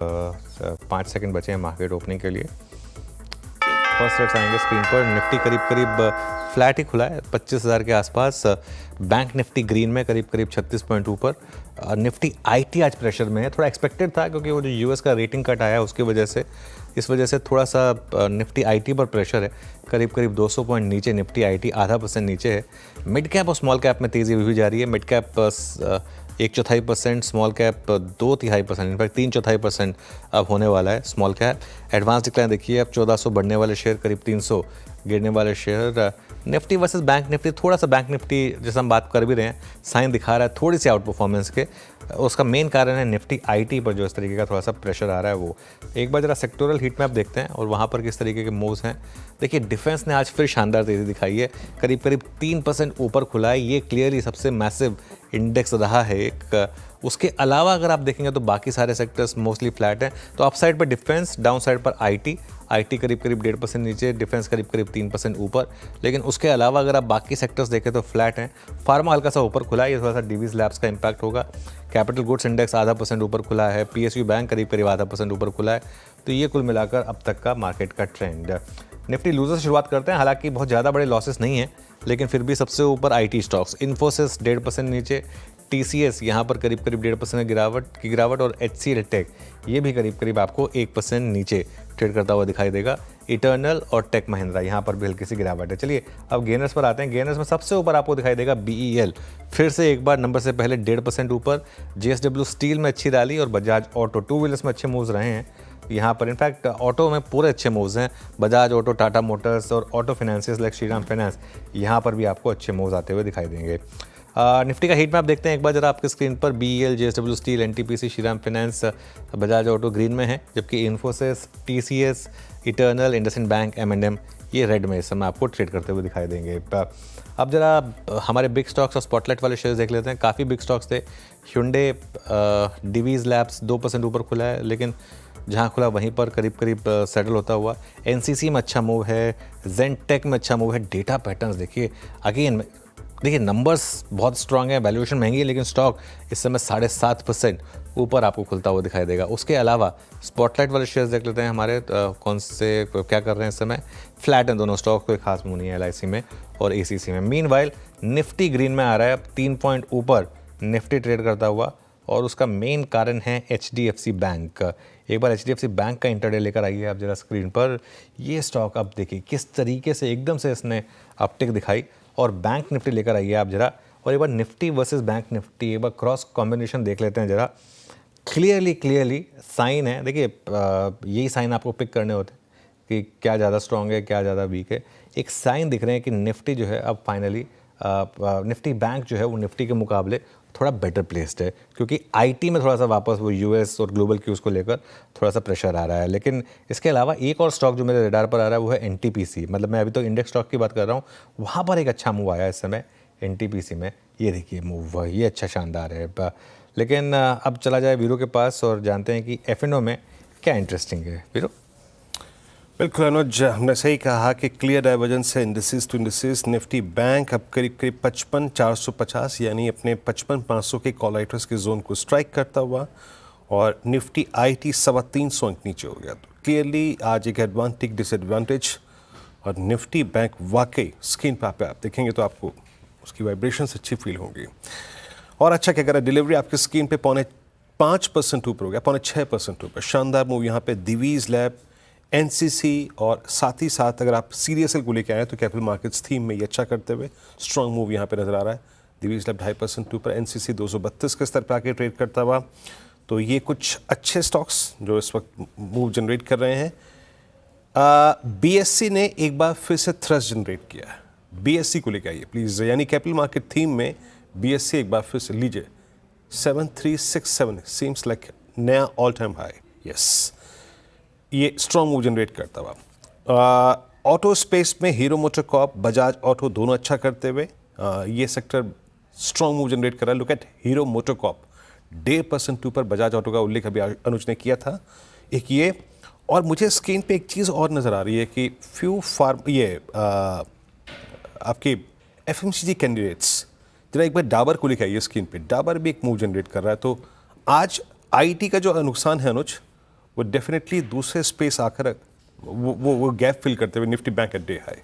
5 second बचे हैं market opening के लिए। फर्स्ट रेट्स आएंगे स्क्रीन पर। निफ्टी करीब करीब फ्लैट ही खुला है 25,000 के आसपास। बैंक निफ्टी ग्रीन में करीब करीब 36 पॉइंट ऊपर। निफ्टी आईटी आज प्रेशर में है, थोड़ा एक्सपेक्टेड था क्योंकि वो जो यूएस का रेटिंग कट आया उसकी वजह से, इस वजह से थोड़ा सा निफ्टी आईटी पर प्रेशर है। करीब करीब 200 पॉइंट नीचे निफ्टी आईटी, 0.5% नीचे है। मिड कैप और स्मॉल कैप में तेज़ी हुई जा रही है। Mid cap 1/4%, small cap 2/3%, in fact 3/4% अब होने वाला है स्मॉल कैप। एडवांस डिक्लाइन देखिए, अब 1400 बढ़ने वाले शेयर, करीब 300 गिरने वाले share. Nifty versus bank Nifty, थोड़ा सा बैंक निफ्टी जैसे हम बात कर भी रहे हैं साइन दिखा रहा है थोड़ी सी आउट परफॉर्मेंस के। उसका मेन कारण है निफ्टी आईटी पर जो इस तरीके का थोड़ा सा प्रेशर आ रहा है वो। एक बार जरा सेक्टोरल हीट मैप देखते हैं और वहाँ पर किस तरीके के मूव्स हैं। देखिए डिफेंस ने आज फिर शानदार तेज़ी दिखाई है, करीब करीब 3% ऊपर खुला है। ये क्लियरली सबसे मैसिव इंडेक्स रहा है एक। उसके अलावा अगर आप देखेंगे तो बाकी सारे सेक्टर्स मोस्टली फ्लैट हैं। तो अप साइड पर डिफेंस, डाउन साइड पर आईटी करीब करीब 1.5% नीचे, डिफेंस करीब करीब 3% ऊपर। लेकिन उसके अलावा अगर आप बाकी सेक्टर्स देखें तो फ्लैट हैं। फार्मा हल्का सा ऊपर खुला है, ये थोड़ा सा डीवीज लैब्स का इंपैक्ट होगा। कैपिटल गुड्स इंडेक्स 0.5% ऊपर खुला है। पीएसयू बैंक करीब करीब 0.5% ऊपर खुला है। तो ये कुल मिलाकर अब तक का मार्केट का ट्रेंड। निफ्टी लूजर से शुरुआत करते हैं, हालांकि बहुत ज़्यादा बड़े लॉसेस नहीं हैं, लेकिन फिर भी सबसे ऊपर आईटी स्टॉक्स। इन्फोसिस 1.5% नीचे, टीसीएस यहाँ पर करीब करीब 1.5% की गिरावट और एचसीएल टेक ये भी करीब करीब आपको 1% नीचे ट्रेड करता हुआ दिखाई देगा। इटर्नल और टेक महिंद्रा यहाँ पर भी हल्की सी गिरावट है। चलिए अब गेनर्स पर आते हैं। गेनर्स में सबसे ऊपर आपको दिखाई देगा बीईएल, फिर से एक बार नंबर से पहले 1.5% ऊपर। जेएसडब्ल्यू स्टील में अच्छी रैली और बजाज ऑटो, टू व्हीलर्स में अच्छे मूव्स रहे हैं यहाँ पर। इनफैक्ट ऑटो में पूरे अच्छे मूव्स हैं। बजाज ऑटो, टाटा मोटर्स और auto finances like Shriram finance, यहाँ पर भी आपको अच्छे मूव्स आते हुए दिखाई देंगे। निफ्टी का हीट मैप देखते हैं एक बार जरा आपके स्क्रीन पर। BEL, JSW steel, NTPC, Shriram finance, Bajaj auto green में है, जबकि इन्फोसिस, टीसीएस, इटर्नल, इंडसइंड बैंक, एम&एम ये रेड में इस समय आपको ट्रेड करते हुए दिखाई देंगे। अब जरा हमारे बिग स्टॉक्स और स्पॉटलाइट वाले शेयर्स देख लेते हैं। काफ़ी बिग स्टॉक्स थे। hyundai, डिवीज लैब्स 2% ऊपर खुला है, लेकिन जहाँ खुला वहीं पर करीब करीब सेटल होता हुआ। एनसीसी में अच्छा मूव है, जेनटेक में अच्छा मूव है। डेटा पैटर्न्स देखिए, अगेन देखिए नंबर्स बहुत स्ट्रांग है, वैल्यूएशन महंगी है, लेकिन स्टॉक इस समय 7.5% ऊपर आपको खुलता हुआ दिखाई देगा। उसके अलावा स्पॉटलाइट वाले शेयर्स देख लेते हैं हमारे, कौन से क्या कर रहे हैं इस समय। फ्लैट हैं दोनों स्टॉक, कोई खास मूव नहीं है एलआईसी में और एसीसी में। मीनवाइल निफ्टी ग्रीन में आ रहा है, अब 3 पॉइंट ऊपर निफ्टी ट्रेड करता हुआ, और उसका मेन कारण है एचडीएफसी बैंक। एक बार एचडीएफसी बैंक का इंटरडे लेकर आइए आप जरा स्क्रीन पर। ये स्टॉक अब देखिए किस तरीके से एकदम से इसने अपटिक दिखाई, और बैंक निफ्टी लेकर आइए आप जरा, और एक बार निफ्टी वर्सेस बैंक निफ्टी एक बार क्रॉस कॉम्बिनेशन देख लेते हैं जरा। क्लियरली साइन है, देखिए यही साइन आपको पिक करने होते हैं कि क्या ज़्यादा स्ट्रॉन्ग है, क्या ज़्यादा वीक है। एक साइन दिख रहे हैं कि निफ्टी जो है अब फाइनली निफ्टी बैंक जो है वो निफ्टी के मुकाबले थोड़ा बेटर प्लेस्ड है, क्योंकि आईटी में थोड़ा सा वापस वो यूएस और ग्लोबल क्यूज़ को लेकर थोड़ा सा प्रेशर आ रहा है। लेकिन इसके अलावा एक और स्टॉक जो मेरे रडार पर आ रहा है वो है एनटीपीसी। मतलब मैं अभी तो इंडेक्स स्टॉक की बात कर रहा हूँ, वहाँ पर एक अच्छा मूव आया इस समय एनटीपीसी में। ये देखिए मूव, ये अच्छा शानदार है। लेकिन अब चला जाए वीरो के पास और जानते हैं कि एफएनओ में क्या इंटरेस्टिंग है। वीरो। बिल्कुल अनुज, हमने सही कहा कि क्लियर डाइवर्जेंस है indices to indices. Nifty bank अब करीब करीब 55,450 यानी अपने 55,500 के कॉल राइटर्स के जोन को स्ट्राइक करता हुआ, और निफ्टी आईटी 325 अंक नीचे हो गया। तो क्लियरली आज एक एडवांटेज डिसएडवांटेज, और निफ्टी बैंक वाकई स्क्रीन पर आप देखेंगे तो आपको उसकी वाइब्रेशंस अच्छी फील होंगी। और अच्छा क्या करा, डिलीवरी आपकी स्क्रीन पे 5.5% ऊपर हो गया, 6.5% ऊपर। शानदार मूव यहाँ पे दिवीज लैब, एनसीसी, और साथ ही साथ अगर आप सीरियसएल को लेकर आए तो कैपिटल मार्केट्स थीम में ये अच्छा करते हुए स्ट्रॉन्ग मूव यहाँ पे नजर आ रहा है। दिवीज लैब 2.5% ऊपर, एनसीसी 232 के स्तर पर आके ट्रेड करता हुआ। तो ये कुछ अच्छे स्टॉक्स जो इस वक्त मूव जनरेट कर रहे हैं। बीएससी ने एक बार फिर से थ्रस्ट जनरेट किया है। बीएससी को लेकर आइए प्लीज़, यानी कैपिटल मार्केट थीम में बीएससी एक बार फिर से लीजिए। 7367 सीम्स लाइक नया ऑल टाइम हाई। यस, ये स्ट्रॉन्ग मूव जनरेट करता हुआ। ऑटो स्पेस में हीरो मोटोकॉर्प, बजाज ऑटो दोनों अच्छा करते हुए ये सेक्टर स्ट्रॉन्ग मूव जनरेट कर रहा है। लुक एट हीरो मोटोकॉर्प, 1.5% ऊपर। बजाज ऑटो का उल्लेख अभी अनुज ने किया था। एक ये, और मुझे स्क्रीन पे एक चीज़ और नज़र आ रही है कि आपके एफएमसीजी कैंडिडेट्स, जरा एक बार डाबर को लेकर आइए स्क्रीन पे। डाबर भी एक मूव जनरेट कर रहा है। तो आज आईटी का जो नुकसान है अनुज, वो डेफिनेटली दूसरे स्पेस आकर वो गैप फिल करते हुए Nifty bank at day high.